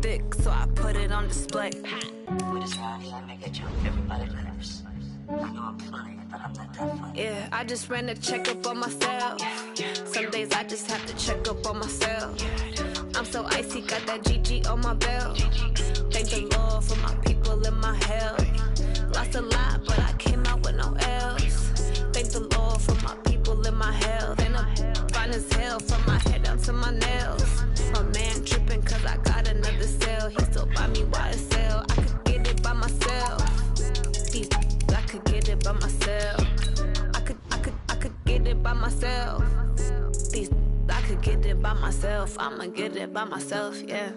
thick, so I put it on display. With this round here, I make a jump, everybody nervous. I know I'm funny, but I'm not that funny. Yeah, I just ran a checkup on myself. Some days I just have to check up on myself. I'm so icy, got that GG on my belt. Thank the Lord for my people and my health. Lost a lot, but I came out with no L's. Thank the Lord for my people and my health. And I'm fine as hell from my head down to my nails. My man tripping cause I got another cell. He still buy me YSL. I could get it by myself. I could get it by myself. I could get it by myself. I could get it by myself. I'ma get it by myself, yeah.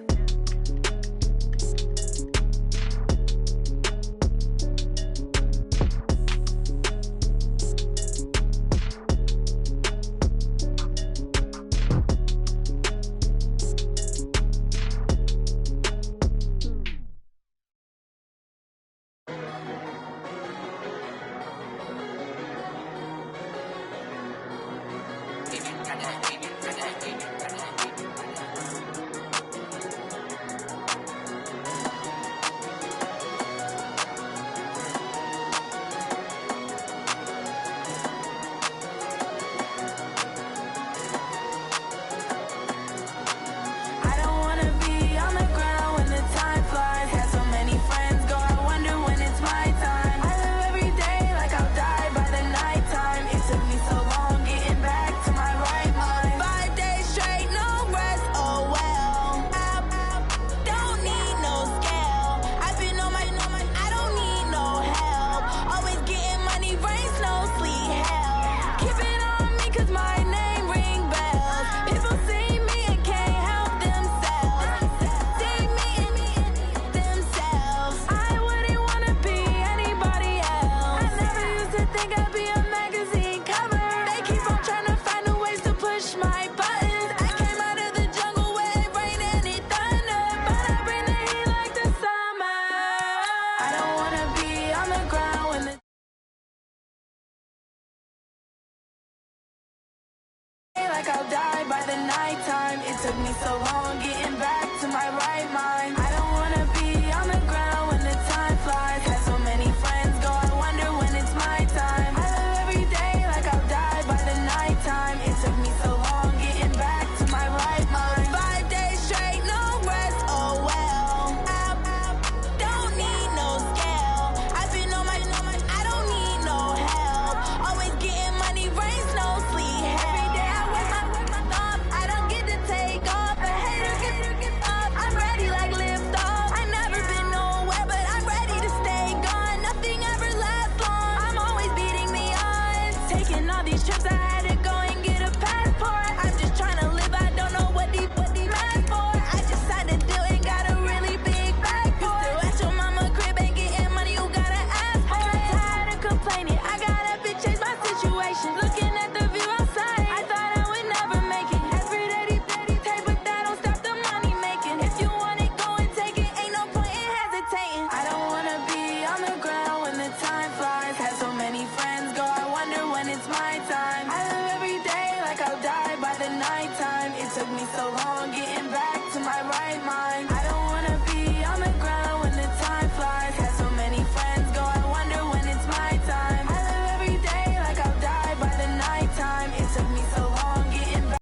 I'll die by the nighttime. It took me so long getting back to my right mind. I don't wanna be on the ground when the time flies. Had so many friends go, I wonder when it's my time. I live every day like I'll die by the nighttime. It took me so long getting back to my right mind. 5 days straight, no rest, oh well. I don't need no scale. I've been on my, I don't need no help. Always getting money, rain, snow, sleet, every day I wake my thumb. I don't get to take off. A hater get up. I'm ready like lift off. I never been nowhere, but I'm ready to stay gone. Nothing ever lasts long. I'm always beating the odds. Taking all these trips, I had to go and get a passport. I'm just trying to live. I don't know what these mad for. I just had to do and got a really big bag for it. Still at your mama crib ain't getting money, you gotta ask for it. I'm tired of complaining. I gotta change my situation. Looking at the view outside, I thought I would never make it. Every day take, but that don't stop the money making. If you want it, go and take it. Ain't no point in hesitating. I don't wanna be on the ground when the time flies. Had so many friends go, I wonder when it's my time. I live every day like I'll die by the nighttime. It took me so long getting back to my right mind. I don't wanna be on the ground when the time flies. Had so many friends go, I wonder when it's my time. I live every day like I'll die by the nighttime. It took me so long getting back.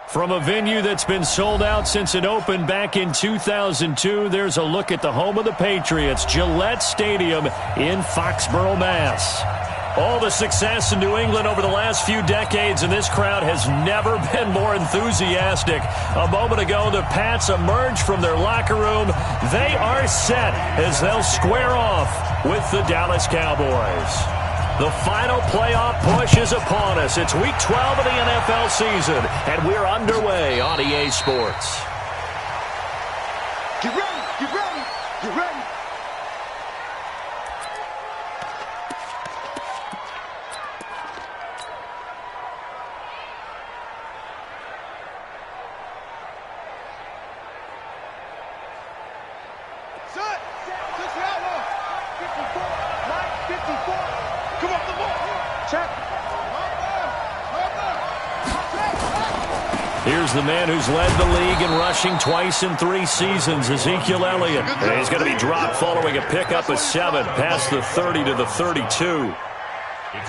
From a venue that's been sold out since it opened back in 2002, there's a look at the home of the Patriots, Gillette Stadium in Foxborough, Mass. All the success in New England over the last few decades, and this crowd has never been more enthusiastic. A moment ago, the Pats emerged from their locker room. They are set as they'll square off with the Dallas Cowboys. The final playoff push is upon us. It's Week 12 of the NFL season, and we're underway on EA Sports. Get ready, get ready, get ready. Set, 6 outlaw, 54, Mike 54. Come on, the ball. Check. Right there. Here's the man who's led the league in rushing twice in 3 seasons, Ezekiel Elliott. And he's going to be dropped following a pickup of 7 past the 30 to the 32.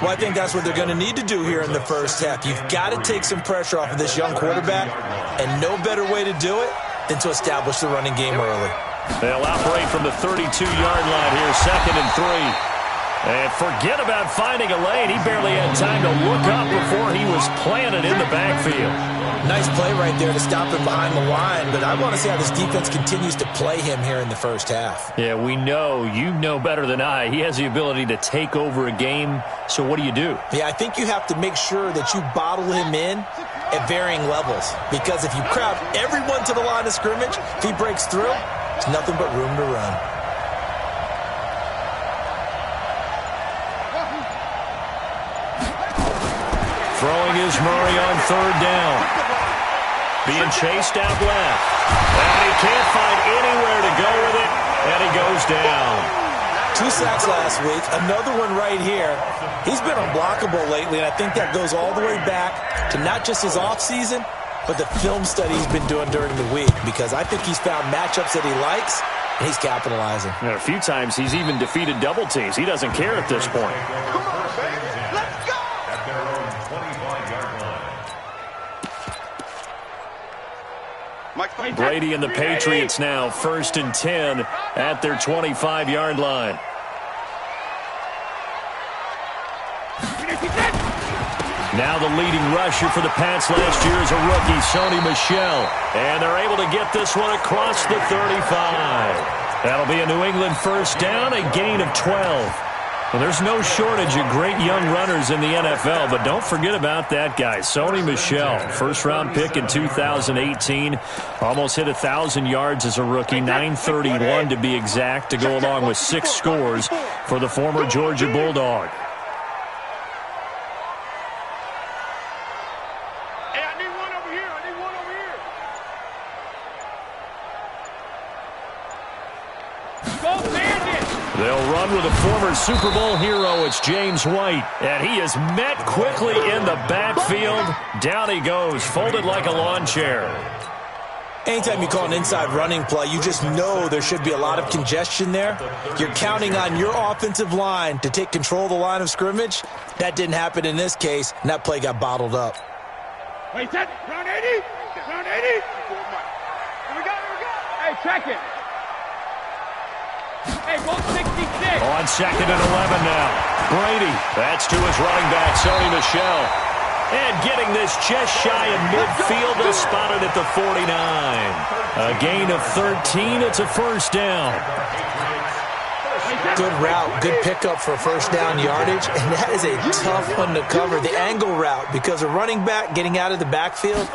Well, I think that's what they're going to need to do here in the first half. You've got to take some pressure off of this young quarterback, and no better way to do it than to establish the running game early. They'll operate from the 32-yard line here, 2nd and 3. And forget about finding a lane. He barely had time to look up before he was planted in the backfield. Nice play right there to stop him behind the line, but I want to see how this defense continues to play him here in the first half. Yeah, we know. You know better than I. He has the ability to take over a game, so what do you do? Yeah, I think you have to make sure that you bottle him in at varying levels, because if you crowd everyone to the line of scrimmage, if he breaks through, there's nothing but room to run. Throwing is Murray on 3rd down. Being chased out left. And he can't find anywhere to go with it, and he goes down. 2 sacks last week, another one right here. He's been unblockable lately, and I think that goes all the way back to not just his offseason, but the film study he's been doing during the week, because I think he's found matchups that he likes, and he's capitalizing. And a few times he's even defeated double teams. He doesn't care at this point. Come on, baby. Let's go. At their own 25-yard line. Brady and the Patriots now 1st and 10 at their 25-yard line. Now the leading rusher for the Pats last year is a rookie, Sony Michel. And they're able to get this one across the 35. That'll be a New England first down, a gain of 12. Well, there's no shortage of great young runners in the NFL, but don't forget about that guy, Sony Michel. First-round pick in 2018. Almost hit 1,000 yards as a rookie, 931 to be exact, to go along with 6 scores for the former Georgia Bulldog. Hey, I need one over here. I need one over here. Go Bandits! They'll run with a former Super Bowl hero. It's James White. And he is met quickly in the backfield. Down he goes, folded like a lawn chair. Anytime you call an inside running play, you just know there should be a lot of congestion there. You're counting on your offensive line to take control of the line of scrimmage. That didn't happen in this case, and that play got bottled up. Wait, that round 80? Round 80? Here we go, here we go. Hey, check it. Hey, go 66. On 2nd and 11 now. Brady, that's to his running back, Sony Michel. And getting this just shy of midfield, they'll spot it at the 49. A gain of 13, it's a first down. Good route, good pickup for first down yardage, and that is a tough one to cover. The angle route, because a running back getting out of the backfield,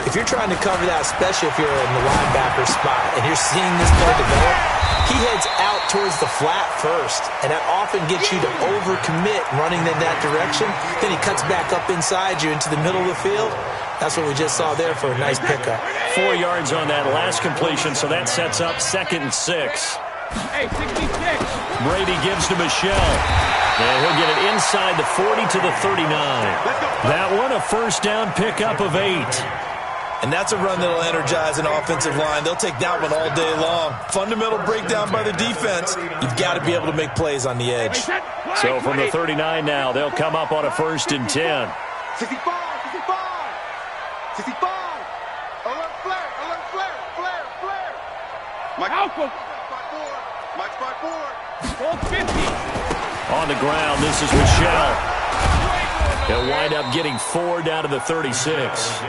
if you're trying to cover that, especially if you're in the linebacker spot and you're seeing this play develop, he heads out towards the flat first, and that often gets you to overcommit running in that direction. Then he cuts back up inside you into the middle of the field. That's what we just saw there for a nice pickup. 4 yards on that last completion, so that sets up 2nd and 6. Hey, 66. Brady gives to Michel. And he'll get it inside the 40 to the 39. That one, a first down pickup of 8. And that's a run that'll energize an offensive line. They'll take that one all day long. Fundamental breakdown by the defense. You've got to be able to make plays on the edge. So from the 39 now, they'll come up on a 1st and 10. 65, 65, 65. Alert flare, flare. Mike, Malcolm. Mike's by 4. Gold 50. On the ground, this is Michel. He'll wind up getting 4 down to the 36.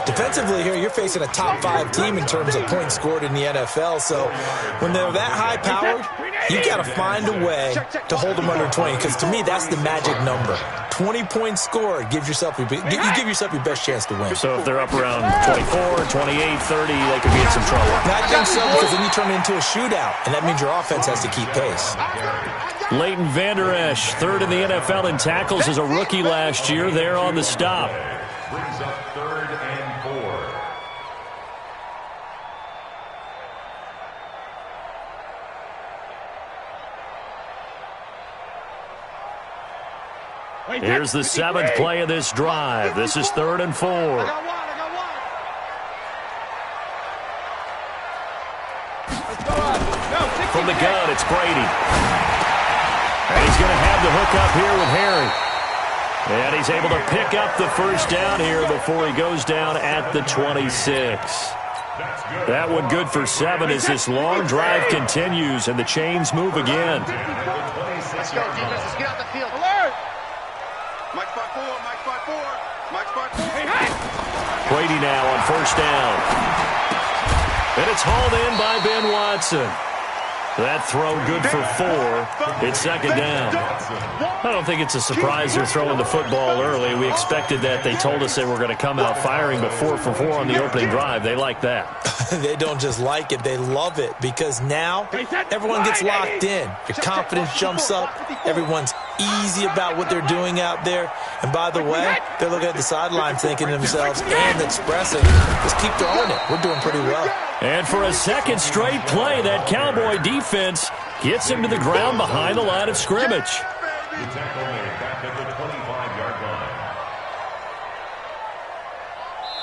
Defensively here, you're facing a top 5 team in terms of points scored in the NFL. So when they're that high-powered, you've got to find a way to hold them under 20. Because to me, that's the magic number. 20 points scored gives yourself you give yourself your best chance to win. So if they're up around 24, 28, 30, they could be in some trouble. I think so, because then you turn it into a shootout, and that means your offense has to keep pace. Leighton Vander Esch, 3rd in the NFL in tackles as a rookie last year. There on the stop. Brings up 3rd and 4. Here's the 7th play of this drive. This is 3rd and 4. I got one. From the gun, it's Brady. And he's going to have the hook up here with Harry. And he's able to pick up the first down here before he goes down at the 26. That one good for 7 as this long drive continues and the chains move again. Let's go, defense. Let's get out the field. Alert! Mike spot 4, Mike spot 4, Mike spot 4. Hey! Brady now on first down. And it's hauled in by Ben Watson. That throw good for 4. It's second down. I don't think it's a surprise they're throwing the football early. We expected that. They told us they were going to come out firing, but 4 for 4 on the opening drive. They like that. They don't just like it, they love it, because now everyone gets locked in. Your confidence jumps up. Everyone's easy about what they're doing out there. And by the way, they're looking at the sideline thinking to themselves and expressing, just keep throwing it. We're doing pretty well. And for a second straight play, that Cowboy defense gets him to the ground behind the line of scrimmage. The tackle made back at the 25-yard line.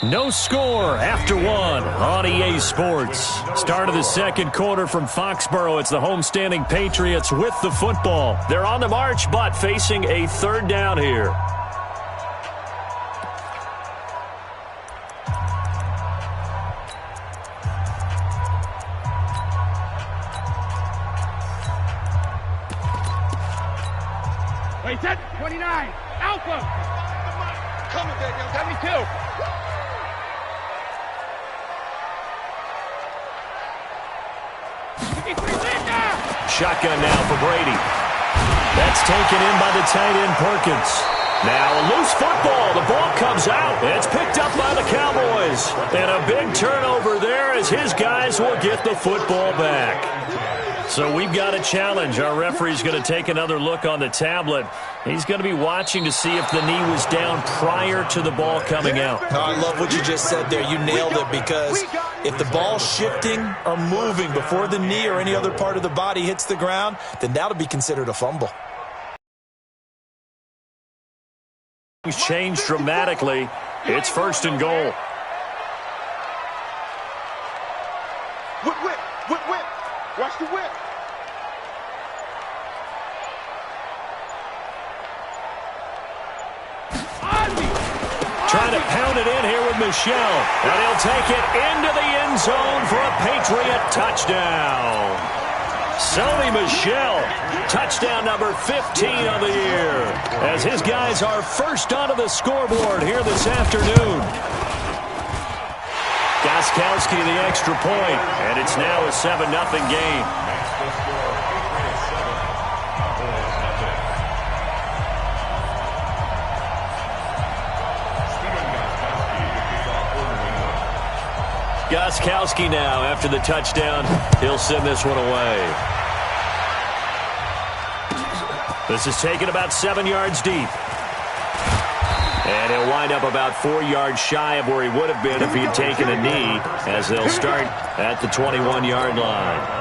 No score after 1 on EA Sports. Start of the second quarter from Foxborough. It's the homestanding Patriots with the football. They're on the march, but facing a third down here. Wait, set 29. Alpha. Coming, Daniel. 72. Shotgun now for Brady. That's taken in by the tight end Perkins. Now a loose football. The ball comes out. It's picked up by the Cowboys. And a big turnover there as his guys will get the football back. So we've got a challenge. Our referee's going to take another look on the tablet. He's going to be watching to see if the knee was down prior to the ball coming out. No, I love what you just said there. You nailed it, because if the ball's shifting or moving before the knee or any other part of the body hits the ground, then that'll be considered a fumble. Things changed dramatically. It's first and goal. Whip, whip, whip, whip. Watch the whip. Trying to pound it in here with Michel. And he'll take it into the end zone for a Patriot touchdown. Sony Michel, touchdown number 15 of the year, as his guys are first onto the scoreboard here this afternoon. Gostkowski the extra point, and it's now a 7-0 game. Gostkowski now, after the touchdown, he'll send this one away. This is taken about 7 yards deep. And he'll wind up about 4 yards shy of where he would have been if he had taken a knee, as they'll start at the 21-yard line.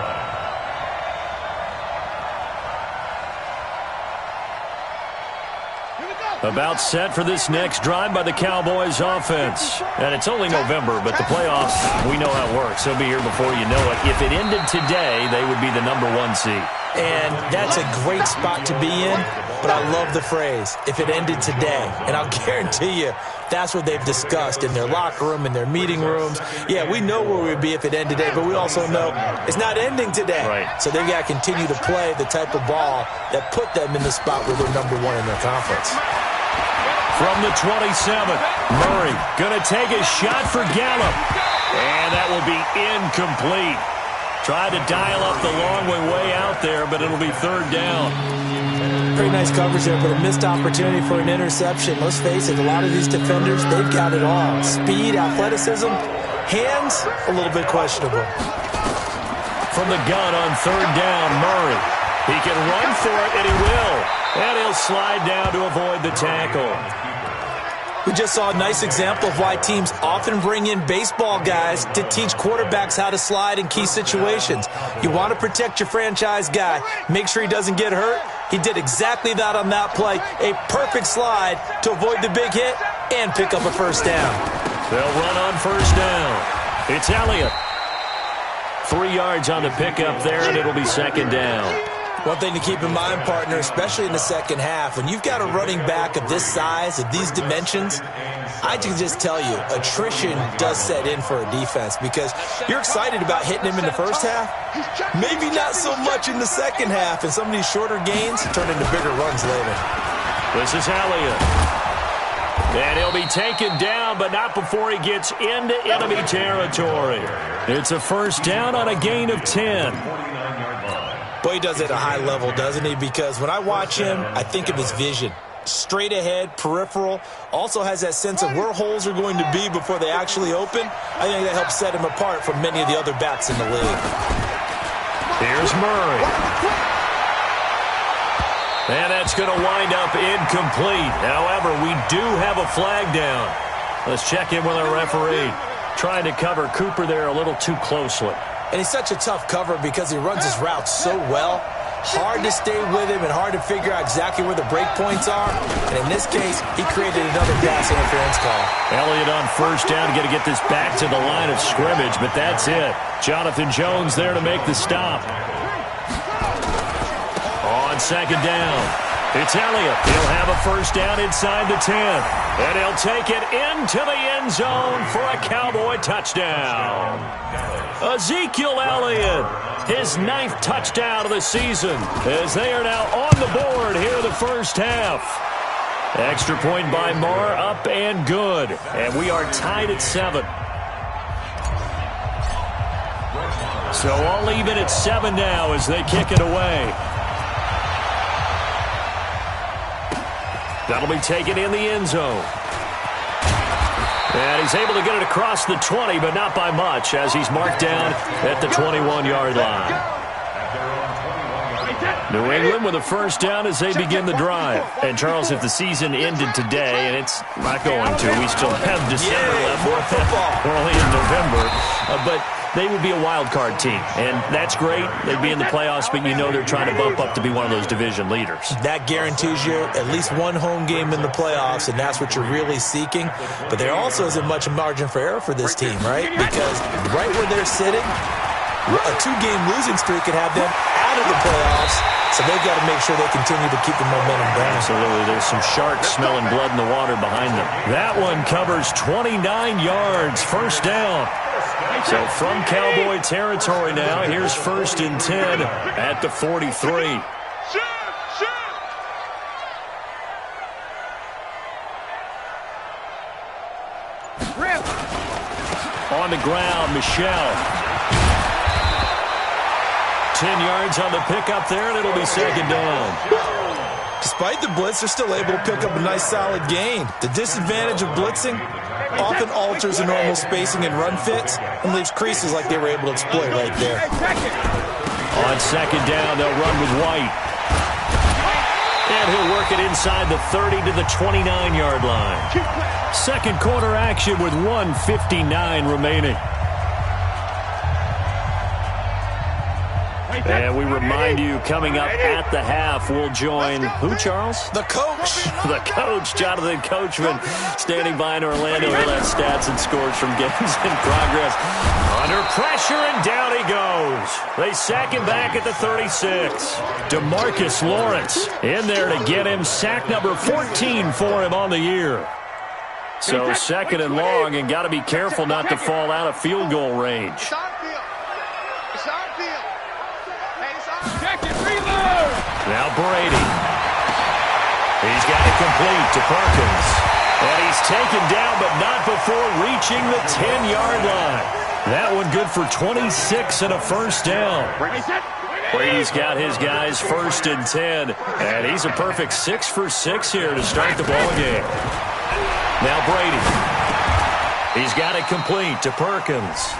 About set for this next drive by the Cowboys offense. And it's only November, but the playoffs, we know how it works. They'll be here before you know it. If it ended today, they would be the number 1 seed. And that's a great spot to be in, but I love the phrase, if it ended today. And I'll guarantee you, that's what they've discussed in their locker room, in their meeting rooms. Yeah, we know where we'd be if it ended today, but we also know it's not ending today. Right. So they've got to continue to play the type of ball that put them in the spot where they're number 1 in their conference. From the 27, Murray going to take a shot for Gallup. And that will be incomplete. Tried to dial up the long way out there, but it'll be third down. Pretty nice coverage there, but a missed opportunity for an interception. Let's face it, a lot of these defenders, they've got it all. Speed, athleticism, hands, a little bit questionable. From the gun on third down, Murray. He can run for it, and he will. And he'll slide down to avoid the tackle. We just saw a nice example of why teams often bring in baseball guys to teach quarterbacks how to slide in key situations. You want to protect your franchise guy. Make sure he doesn't get hurt. He did exactly that on that play. A perfect slide to avoid the big hit and pick up a first down. They'll run on first down. It's Elliott. 3 yards on the pickup there, and it'll be second down. One thing to keep in mind, partner, especially in the second half, when you've got a running back of this size, of these dimensions, I can just tell you, attrition does set in for a defense because you're excited about hitting him in the first half, maybe not so much in the second half, and some of these shorter gains turn into bigger runs later. This is Elliott. And he'll be taken down, but not before he gets into enemy territory. It's a first down on a gain of 10. Boy, he does it at a high level, doesn't he? Because when I watch him, I think of his vision. Straight ahead, peripheral, also has that sense of where holes are going to be before they actually open. I think that helps set him apart from many of the other backs in the league. Here's Murray. And that's going to wind up incomplete. However, we do have a flag down. Let's check in with our referee. Trying to cover Cooper there a little too closely. And he's such a tough cover because he runs his routes so well. Hard to stay with him and hard to figure out exactly where the break points are. And in this case, he created another pass interference call. Elliott on first down, got to get this back to the line of scrimmage, but that's it. Jonathan Jones there to make the stop. On second down, it's Elliott. He'll have a first down inside the 10. And he'll take it into the end zone for a Cowboy touchdown. Ezekiel Elliott, his 9th touchdown of the season, as they are now on the board here in the first half. Extra point by Marr, up and good. And we are tied at 7. So all even at 7 now as they kick it away. That'll be taken in the end zone. And he's able to get it across the 20, but not by much, as he's marked down at the 21-yard line. New England with a first down as they begin the drive. And, Charles, if the season ended today, and it's not going to, we still have December left. More football. We're only in November. But they would be a wild card team, and that's great. They'd be in the playoffs, but you know they're trying to bump up to be one of those division leaders. That guarantees you at least one home game in the playoffs, and that's what you're really seeking. But there also isn't much margin for error for this team, right? Because right where they're sitting, a 2-game losing streak could have them out of the playoffs, so they've got to make sure they continue to keep the momentum going. Absolutely. There's some sharks smelling blood in the water behind them. That one covers 29 yards, first down. So from Cowboy territory now, here's first and 10 at the 43. On the ground, Michelle. 10 yards on the pickup there, and it'll be second down. Despite the blitz, they're still able to pick up a nice solid gain. The disadvantage of blitzing often alters the normal spacing and run fits and leaves creases like they were able to exploit right there. On second down, they'll run with White. And he'll work it inside the 30 to the 29-yard line. Second quarter action with 1:59 remaining. And we remind you, coming up at the half, we'll join who, Charles? The coach. The coach, Jonathan Coachman, standing by in Orlando. He'll have stats and scores from games in progress. Under pressure, and down he goes. They sack him back at the 36. DeMarcus Lawrence in there to get him sack number 14 for him on the year. So second and long, and got to be careful not to fall out of field goal range. Now Brady. He's got it complete to Perkins. And he's taken down, but not before reaching the 10-yard line. That one good for 26 and a first down. Brady's got his guys first and 10. And he's a perfect 6 for 6 here to start the ball game. Now Brady. He's got it complete to Perkins.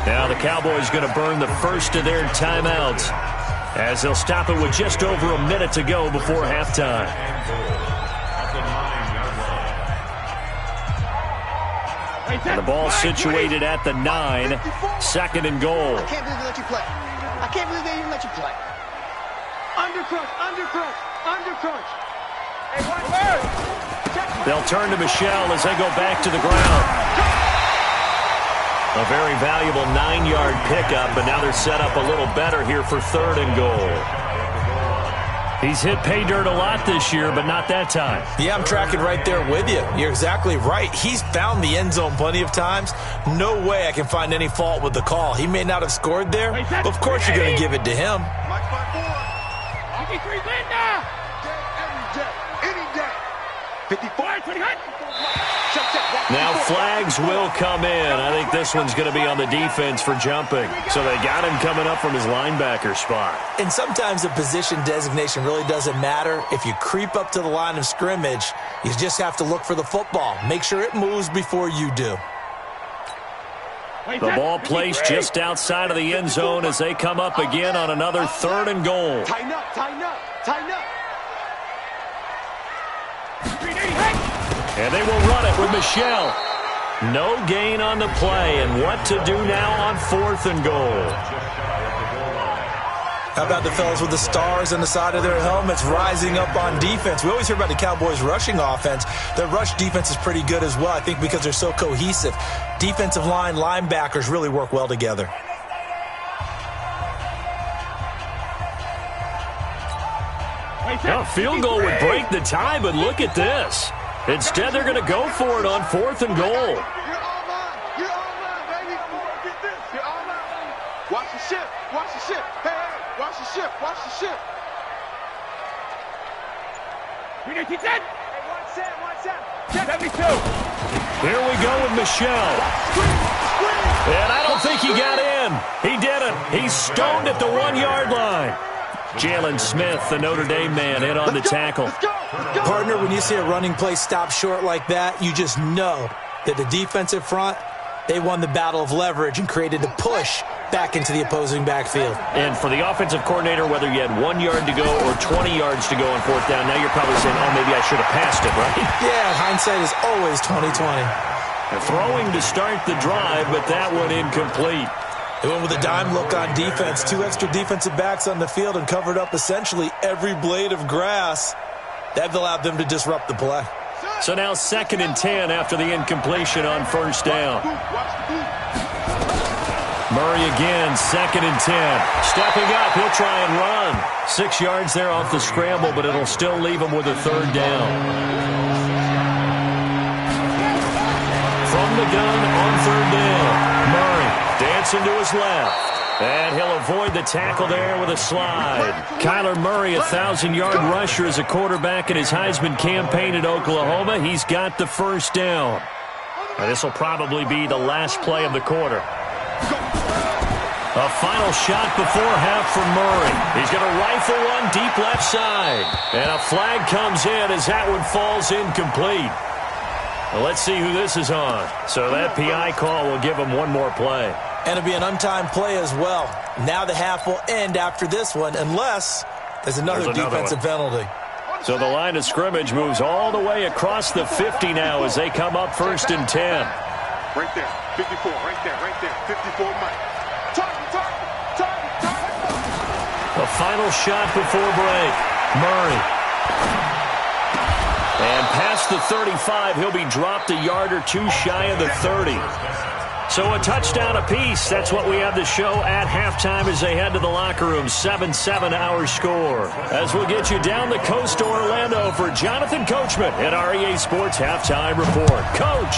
Now the Cowboys going to burn the first of their timeouts, as they'll stop it with just over a minute to go before halftime. And the ball situated at the 9, second and goal. I can't believe they let you play. I can't believe they even let you play. Under crunch, under crunch, under crunch. They'll turn to Michelle as they go back to the ground. A very valuable 9-yard pickup, but now they're set up a little better here for 3rd and goal. He's hit pay dirt a lot this year, but not that time. Yeah, I'm tracking right there with you. You're exactly right. He's found the end zone plenty of times. No way I can find any fault with the call. He may not have scored there, but of course you're going to give it to him. Now flags will come in. I think this one's going to be on the defense for jumping. So they got him coming up from his linebacker spot. And sometimes the position designation really doesn't matter. If you creep up to the line of scrimmage, you just have to look for the football. Make sure it moves before you do. The ball placed just outside of the end zone as they come up again on another 3rd and goal. Tighten up, tighten up, tighten up. And they will run it with Michelle. No gain on the play, and what to do now on 4th and goal. How about the fellas with the stars on the side of their helmets rising up on defense? We always hear about the Cowboys' rushing offense. Their rush defense is pretty good as well, I think, because they're so cohesive. Defensive line, linebackers really work well together. A field goal would break the tie, but look at this. Instead, they're going to go for it on 4th and goal. You're all mine. You're all mine, baby. Get this. You're all mine. Watch the ship. Watch the ship. Hey, hey. Watch the ship. Watch the ship. Here we go with Michelle. And I don't think he got in. He didn't. He's stoned at the 1-yard line. Jalen Smith, the Notre Dame man, in on the tackle. Partner, when you see a running play stop short like that, you just know that the defensive front, they won the battle of leverage and created a push back into the opposing backfield. And for the offensive coordinator, whether you had 1 yard to go or 20 yards to go on 4th down, now you're probably saying, oh, maybe I should have passed it, right? Yeah, hindsight is always 20/20. Throwing to start the drive, but that one incomplete. They went with a dime look on defense. 2 extra defensive backs on the field and covered up essentially every blade of grass. That allowed them to disrupt the play. So now 2nd and 10 after the incompletion on 1st down. Murray again, 2nd and 10. Stepping up, he'll try and run. 6 yards there off the scramble, but it'll still leave him with a 3rd down. From the gun on 3rd down. Murray dancing to his left. And he'll avoid the tackle there with a slide. Kyler Murray, 1,000-yard rusher as a quarterback in his Heisman campaign at Oklahoma. He's got the 1st down. Now, this will probably be the last play of the quarter. A final shot before half for Murray. He's going to rifle one deep left side. And a flag comes in as that one falls incomplete. Well, let's see who this is on. So that PI call will give him one more play. And it'll be an untimed play as well. Now the half will end after this one unless there's another defensive penalty. So the line of scrimmage moves all the way across the 50 now as they come up 1st and 10. Right there. 54. Right there. Right there. 54 Mike. Target. A final shot before break. Murray. And past the 35, he'll be dropped a yard or two shy of the 30. So a touchdown apiece. That's what we have to show at halftime as they head to the locker room. 7-7 our score. As we'll get you down the coast to Orlando for Jonathan Coachman at REA Sports Halftime Report. Coach,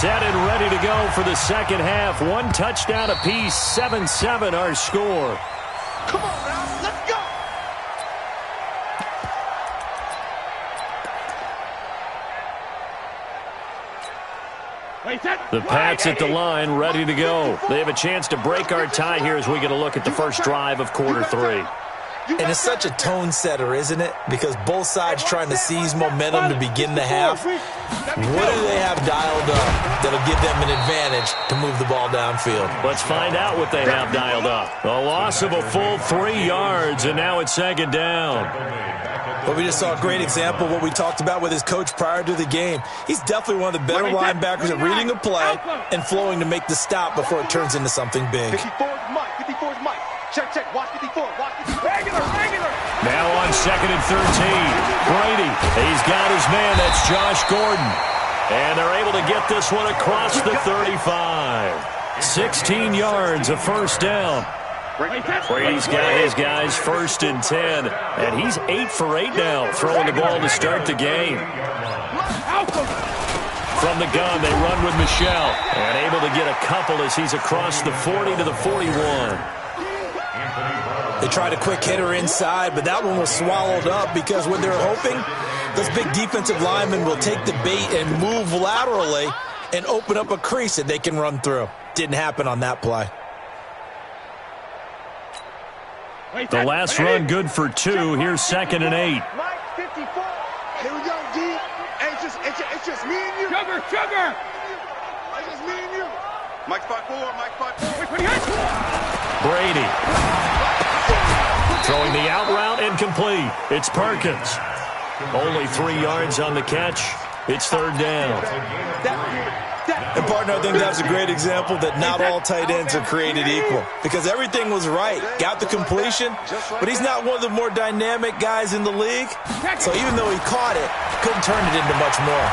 set and ready to go for the second half. 1 touchdown apiece. 7-7 our score. Come on now. Let's go. The Pats at the line, ready to go. They have a chance to break our tie here as we get a look at the first drive of quarter 3. And it's such a tone setter, isn't it? Because both sides trying to seize momentum to begin the half. What do they have dialed up that'll give them an advantage to move the ball downfield? Let's find out what they have dialed up. A loss of a full 3 yards, and now it's 2nd down. But we just saw a great example of what we talked about with his coach prior to the game. He's definitely one of the better linebackers at reading a play and flowing to make the stop before it turns into something big. 54 is Mike. 54 is Mike. Check. Watch 54. Watch 54. Regular. Now on 2nd and 13. Brady. He's got his man. That's Josh Gordon. And they're able to get this one across the 35. 16 yards, a first down. Brady's got his guys 1st and 10, and he's 8 for 8 now, throwing the ball to start the game. From the gun, they run with Michelle, and able to get a couple as he's across the 40 to the 41. They tried a quick hitter inside, but that one was swallowed up because when they're hoping, those big defensive linemen will take the bait and move laterally and open up a crease that they can run through. Didn't happen on that play. The last run good for 2. Here's 2nd and 8. Mike, 54. Here we go, D. Hey, it's just me and you. Sugar. It's just me and you. Mike 5-4, Mike 5-4. Brady. Throwing the out route incomplete. It's Perkins. Only 3 yards on the catch. It's 3rd down. And, partner, I think that's a great example that not all tight ends are created equal because everything was right. Got the completion, but he's not one of the more dynamic guys in the league. So even though he caught it, couldn't turn it into much more.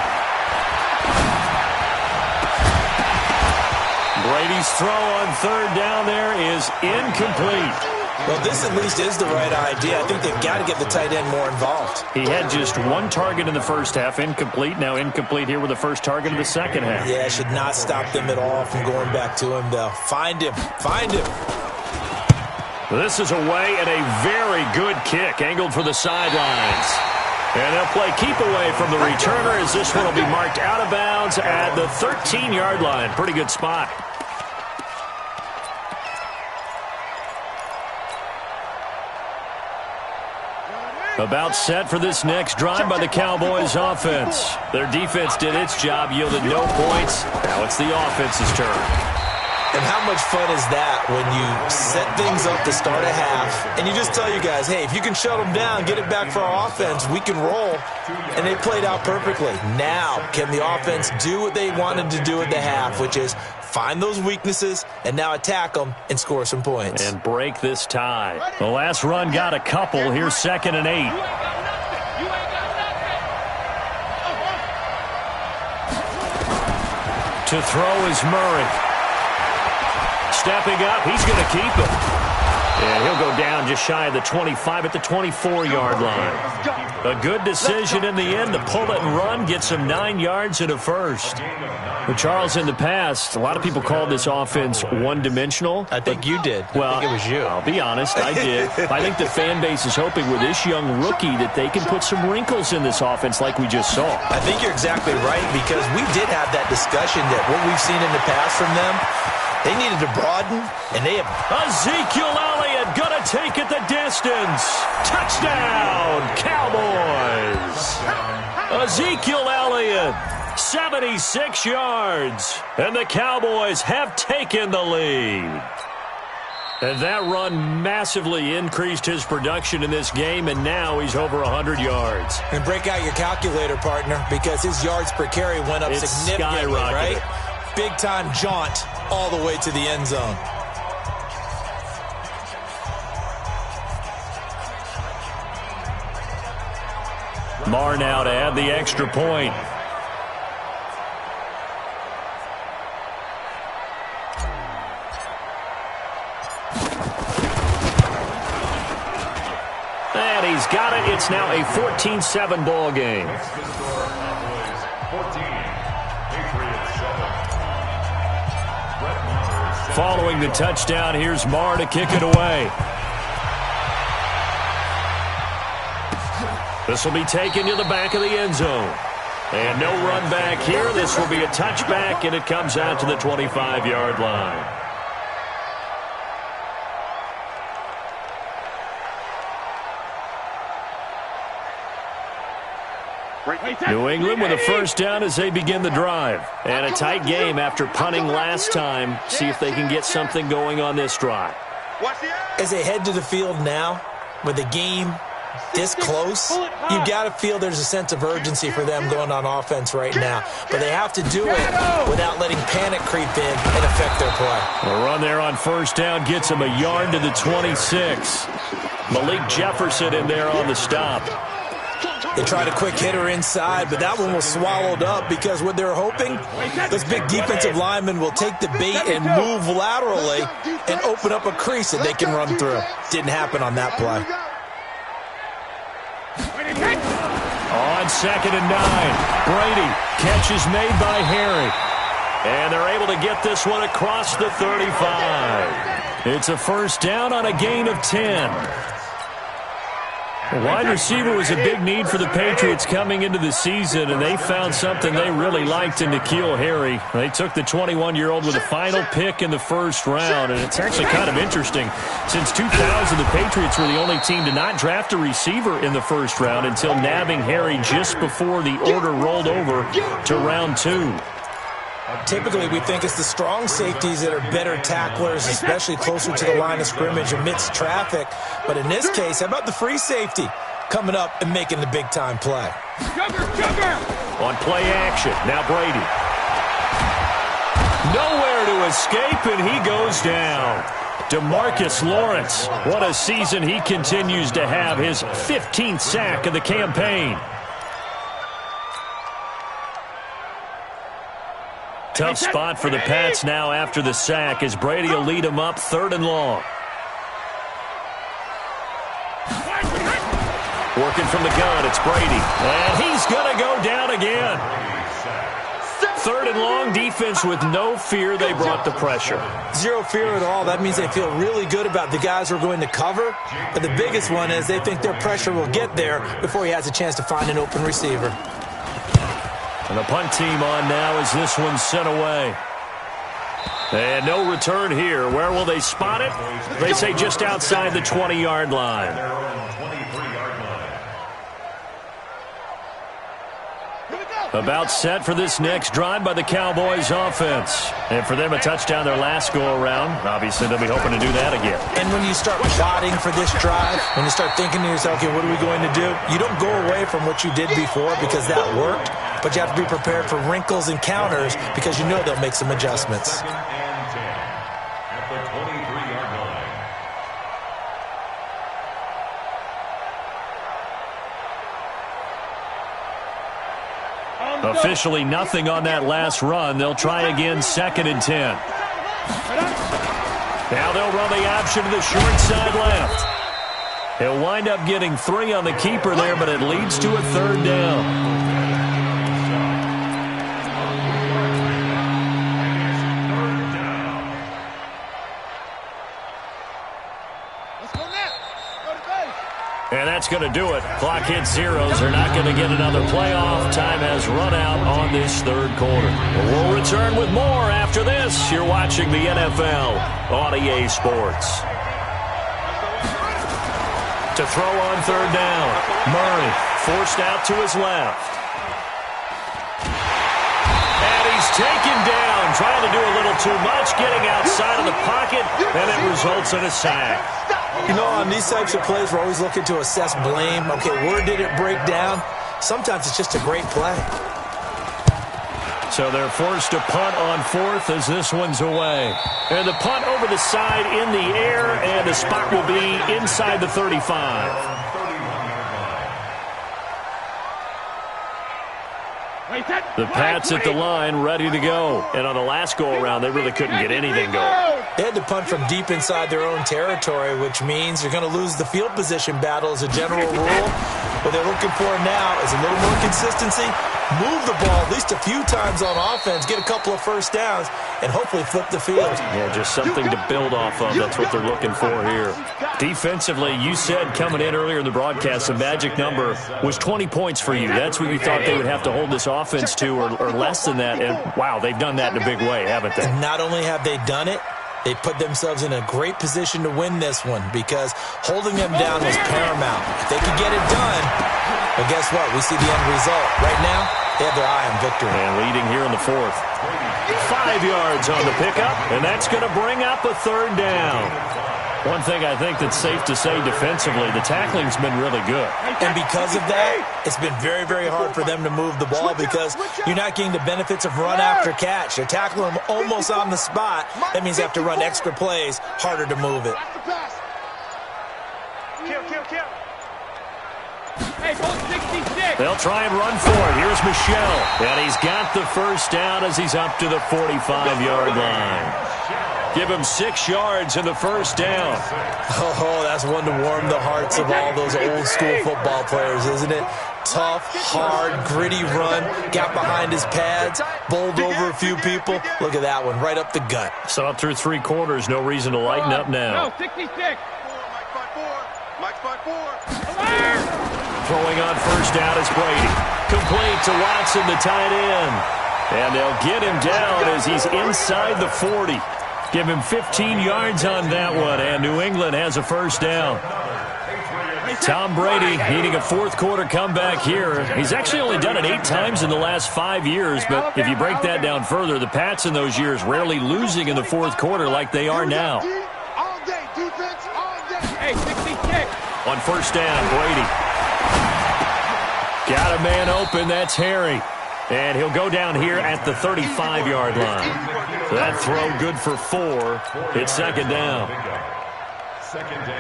Brady's throw on 3rd down there is incomplete. Well, this at least is the right idea. I think they've got to get the tight end more involved. He had just 1 target in the first half, incomplete. Now incomplete here with the first target of the second half. Yeah, should not stop them at all from going back to him, though. Find him. This is away and a very good kick, angled for the sidelines. And they'll play keep away from the returner as this one will be marked out of bounds at the 13-yard line. Pretty good spot. About set for this next drive by the Cowboys offense. Their defense did its job, yielded no points. Now it's the offense's turn. And how much fun is that when you set things up to start a half and you just tell you guys, hey, if you can shut them down, get it back for our offense, we can roll. And they played out perfectly. Now, can the offense do what they wanted to do at the half, which is find those weaknesses and now attack them and score some points. And break this tie. The last run got a couple. Here's 2nd and 8. To throw is Murray. Stepping up, he's going to keep it. And he'll go down just shy of the 25 at the 24-yard line. A good decision in the end to pull it and run, get some 9 yards and a first. But Charles, in the past, a lot of people called this offense one-dimensional. I think you did. Well, I think it was you. I'll be honest, I did. I think the fan base is hoping with this young rookie that they can put some wrinkles in this offense like we just saw. I think you're exactly right because we did have that discussion that what we've seen in the past from them, they needed to broaden, and they have. Ezekiel Elliott going to take it the distance. Touchdown, Cowboys. Ezekiel Elliott, 76 yards. And the Cowboys have taken the lead. And that run massively increased his production in this game, and now he's over 100 yards. And break out your calculator, partner, because his yards per carry went up significantly, right? Big-time jaunt all the way to the end zone. Marr now to add the extra point. And he's got it. It's now a 14-7 ball game. Following the touchdown, here's Marr to kick it away. This will be taken to the back of the end zone. And no run back here. This will be a touchback, and it comes out to the 25-yard line. New England with a first down as they begin the drive. And a tight game after punting last time. See if they can get something going on this drive. As they head to the field now, with the game this close, you've got to feel there's a sense of urgency for them going on offense right now. But they have to do it without letting panic creep in and affect their play. A run there on first down gets them a yard to the 26. Malik Jefferson in there on the stop. They tried a quick hitter inside, but that one was swallowed up because what they're hoping, those big defensive linemen will take the bait and move laterally and open up a crease that they can run through. Didn't happen on that play. On 2nd and 9, Brady. Catch is made by Harry. And they're able to get this one across the 35. It's a first down on a gain of 10. A wide receiver was a big need for the Patriots coming into the season, and they found something they really liked in N'Keal Harry. They took the 21-year-old with a final pick in the first round, and it's actually kind of interesting. Since 2000, the Patriots were the only team to not draft a receiver in the first round until nabbing Harry just before the order rolled over to round 2. Typically, we think it's the strong safeties that are better tacklers, especially closer to the line of scrimmage amidst traffic. But in this case, how about the free safety coming up and making the big-time play? On play action, now Brady. Nowhere to escape, and he goes down. DeMarcus Lawrence, what a season he continues to have, his 15th sack of the campaign. Tough spot for the Pats now after the sack as Brady will lead them up 3rd and long. Working from the gun, it's Brady. And he's going to go down again. 3rd and long, defense with no fear. They brought the pressure. Zero fear at all. That means they feel really good about the guys who are going to cover. But the biggest one is they think their pressure will get there before he has a chance to find an open receiver. And the punt team on now as this one's sent away. And no return here. Where will they spot it? They say just outside the 20-yard line. About set for this next drive by the Cowboys offense. And for them, a touchdown their last go-around. Obviously, they'll be hoping to do that again. And when you start plotting for this drive, when you start thinking to yourself, okay, what are we going to do? You don't go away from what you did before because that worked, but you have to be prepared for wrinkles and counters because you know they'll make some adjustments. Officially nothing on that last run. They'll try again, 2nd and 10. Now they'll run the option to the short side left. He'll wind up getting 3 on the keeper there, but it leads to a 3rd down. And that's going to do it. Clock hits zeros. They're not going to get another playoff. Time has run out on this 3rd quarter. We'll return with more after this. You're watching the NFL on EA Sports. To throw on 3rd down. Murray forced out to his left. And he's taken down. Trying to do a little too much. Getting outside of the pocket. And it results in a sack. You know, on these types of plays, we're always looking to assess blame. Okay, where did it break down? Sometimes it's just a great play. So they're forced to punt on 4th as this one's away. And the punt over the side in the air, and the spot will be inside the 35. The Pats at the line, ready to go. And on the last go-around, they really couldn't get anything going. They had to punt from deep inside their own territory, which means you're going to lose the field position battle as a general rule. What they're looking for now is a little more consistency, move the ball at least a few times on offense, get a couple of first downs, and hopefully flip the field. Yeah, just something to build off of. That's what they're looking for here. Defensively, you said coming in earlier in the broadcast, the magic number was 20 points for you. That's what you thought they would have to hold this offense to, or less than that. And, wow, they've done that in a big way, haven't they? And not only have they done it, they put themselves in a great position to win this one because holding them down was paramount. If they could get it done, well, guess what? We see the end result. Right now, they have their eye on victory. And leading here in the 4th. 5 yards on the pickup, and that's going to bring up a 3rd down. One thing I think that's safe to say defensively, the tackling's been really good. And because of that, it's been very, very hard for them to move the ball because you're not getting the benefits of run after catch. They're tackling them almost on the spot. That means they have to run extra plays, harder to move it. They'll try and run for it. Here's Michelle. And he's got the first down as he's up to the 45-yard line. Give him 6 yards in the first down. Oh, that's one to warm the hearts of all those old-school football players, isn't it? Tough, hard, gritty run. Got behind his pads, bowled over a few people. Look at that one, right up the gut. So up through 3 quarters, no reason to lighten up now. No, 66. Mike 5-4. Throwing on first down is Brady. Complete to Watson, the tight end. And they'll get him down as he's inside the 40. Give him 15 yards on that one, and New England has a first down. Tom Brady needing a fourth-quarter comeback here. He's actually only done it 8 times in the last 5 years, but if you break that down further, the Pats in those years rarely losing in the fourth quarter like they are now. All day, defense, all day. Hey, 66. On first down, Brady. Got a man open, that's Harry. And he'll go down here at the 35-yard line. That throw good for 4. It's second down.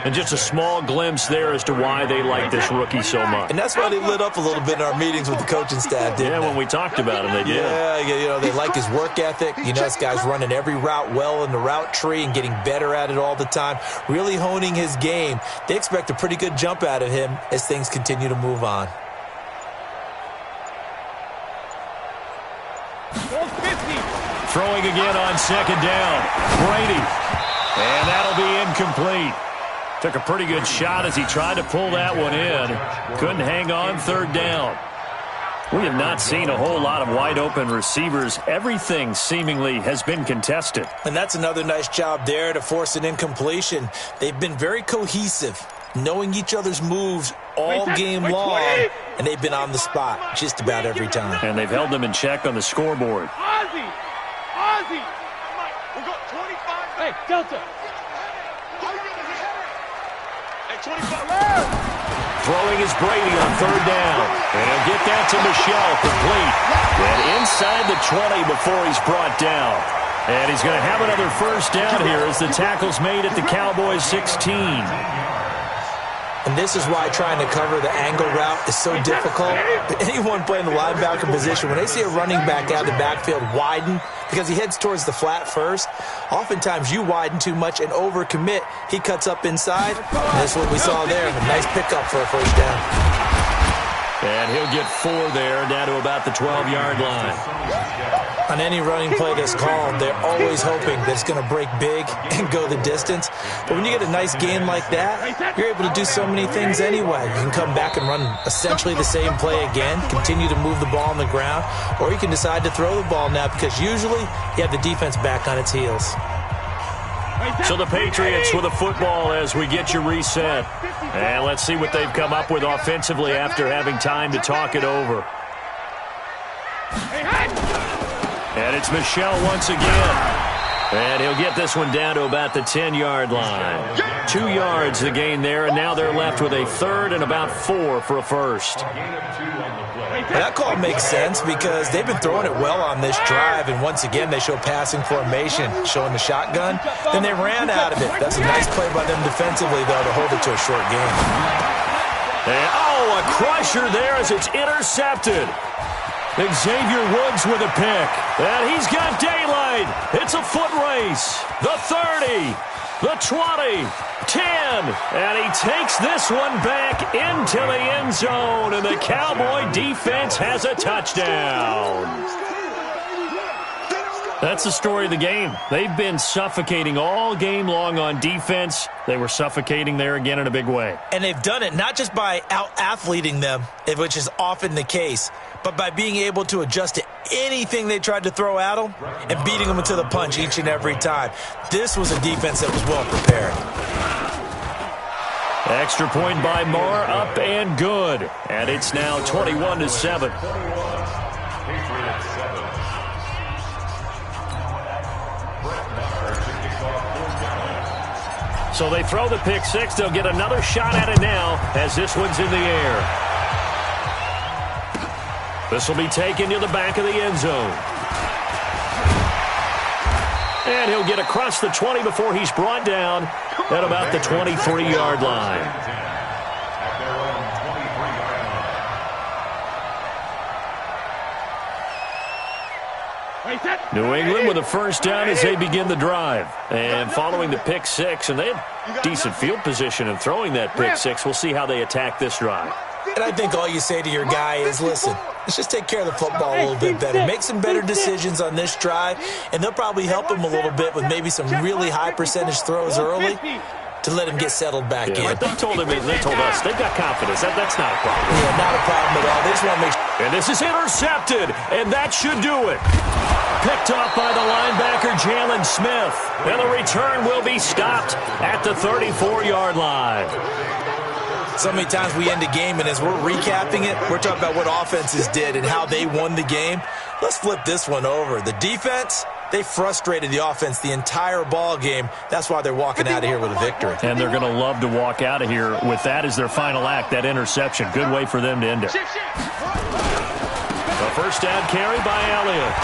And just a small glimpse there as to why they like this rookie so much. And that's why they lit up a little bit in our meetings with the coaching staff, didn't they? When we talked about him, they did. Yeah, you know, they like his work ethic. You know, this guy's running every route well in the route tree and getting better at it all the time, really honing his game. They expect a pretty good jump out of him as things continue to move on. Throwing again on second down. Brady. And that'll be incomplete. Took a pretty good shot as he tried to pull that one in. Couldn't hang on third down. We have not seen a whole lot of wide-open receivers. Everything seemingly has been contested. And that's another nice job there to force an incompletion. They've been very cohesive, knowing each other's moves all game long, and they've been on the spot just about every time. And they've held them in check on the scoreboard. Ozzy! We got 25. Hey, Delta. Hey, 25. Throwing is Brady on third down. And he'll get that to Michelle, complete. And inside the 20 before he's brought down. And he's going to have another first down here as the tackle's made at the Cowboys 16. And this is why trying to cover the angle route is so difficult. Anyone playing the linebacker position, when they see a running back out of the backfield widen because he heads towards the flat first, oftentimes you widen too much and overcommit. He cuts up inside, and that's what we saw there. A nice pickup for a first down. And he'll get 4 there, down to about the 12-yard line. On any running play that's called, they're always hoping that it's going to break big and go the distance. But when you get a nice gain like that, you're able to do so many things anyway. You can come back and run essentially the same play again, continue to move the ball on the ground, or you can decide to throw the ball now because usually you have the defense back on its heels. So the Patriots with a football as we get you reset. And let's see what they've come up with offensively after having time to talk it over. And it's Michelle once again. And he'll get this one down to about the 10-yard line. 2 yards the gain there, and now they're left with a third and about 4 for a first. Well, that call makes sense because they've been throwing it well on this drive, and once again they show passing formation, showing the shotgun. Then they ran out of it. That's a nice play by them defensively, though, to hold it to a short gain. And, a crusher there as it's intercepted. Xavier Woods with a pick. And he's got daylight. It's a foot race. The 30, the 20, 10. And he takes this one back into the end zone. And the Cowboy defense has a touchdown. That's the story of the game. They've been suffocating all game long on defense. They were suffocating there again in a big way. And they've done it not just by out-athleting them, which is often the case, but by being able to adjust to anything they tried to throw at them and beating them to the punch each and every time. This was a defense that was well prepared. Extra point by Marr, up and good. And it's now 21-7. So they throw the pick six. They'll get another shot at it now as this one's in the air. This will be taken to the back of the end zone. And he'll get across the 20 before he's brought down at about the 23-yard line. New England with a first down as they begin the drive. And following the pick six, and they had decent field position in throwing that pick six. We'll see how they attack this drive. And I think all you say to your guy is, listen, let's just take care of the football a little bit better. Make some better decisions on this drive, and they'll probably help him a little bit with maybe some really high percentage throws early to let him get settled back in. But they told us they've got confidence. That's not a problem. Yeah, not a problem at all. They just want to make sure. And this is intercepted, and that should do it. Picked off by the linebacker, Jalen Smith. And the return will be stopped at the 34-yard line. So many times we end a game, and as we're recapping it, we're talking about what offenses did and how they won the game. Let's flip this one over. The defense, they frustrated the offense the entire ball game. That's why they're walking out of here with a victory. And they're going to love to walk out of here with that as their final act, that interception. Good way for them to end it. The first down carry by Elliott.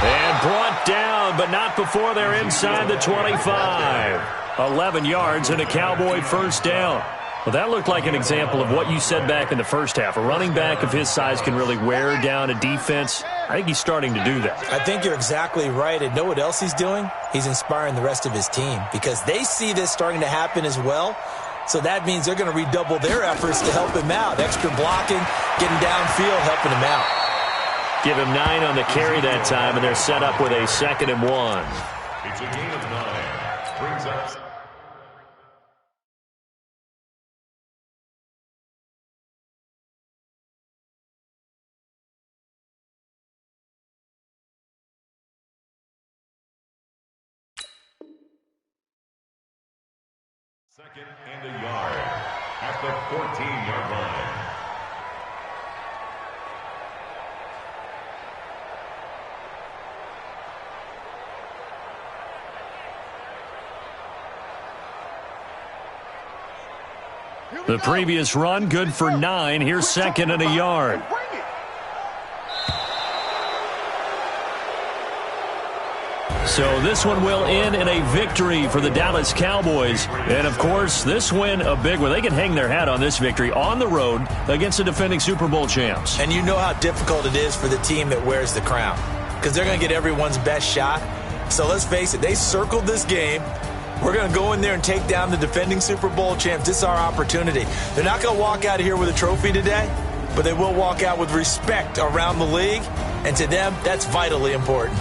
And brought down, but not before they're inside the 25. 11 yards and a Cowboy first down. Well, that looked like an example of what you said back in the first half. A running back of his size can really wear down a defense. I think he's starting to do that. I think you're exactly right. And know what else he's doing? He's inspiring the rest of his team because they see this starting to happen as well. So that means they're going to redouble their efforts to help him out. Extra blocking, getting downfield, helping him out. Give him 9 on the carry that time, and they're set up with a 2nd and 1. It's a gain of 9. Brings up. Second and a yard at the 14-yard line. The previous run, good for 9. Here's 2nd and a yard. So this one will end in a victory for the Dallas Cowboys. And, of course, this win, a big one. They can hang their hat on this victory on the road against the defending Super Bowl champs. And you know how difficult it is for the team that wears the crown because they're going to get everyone's best shot. So let's face it, they circled this game. We're going to go in there and take down the defending Super Bowl champs. This is our opportunity. They're not going to walk out of here with a trophy today, but they will walk out with respect around the league. And to them, that's vitally important.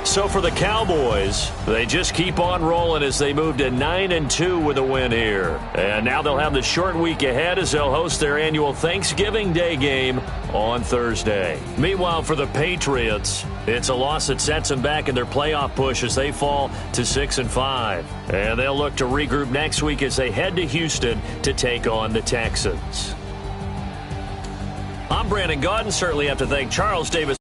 So for the Cowboys, they just keep on rolling as they move to 9-2 with a win here. And now they'll have the short week ahead as they'll host their annual Thanksgiving Day game on Thursday. Meanwhile, for the Patriots, it's a loss that sets them back in their playoff push as they fall to 6-5. And they'll look to regroup next week as they head to Houston to take on the Texans. I'm Brandon Gaudin. Certainly have to thank Charles Davis.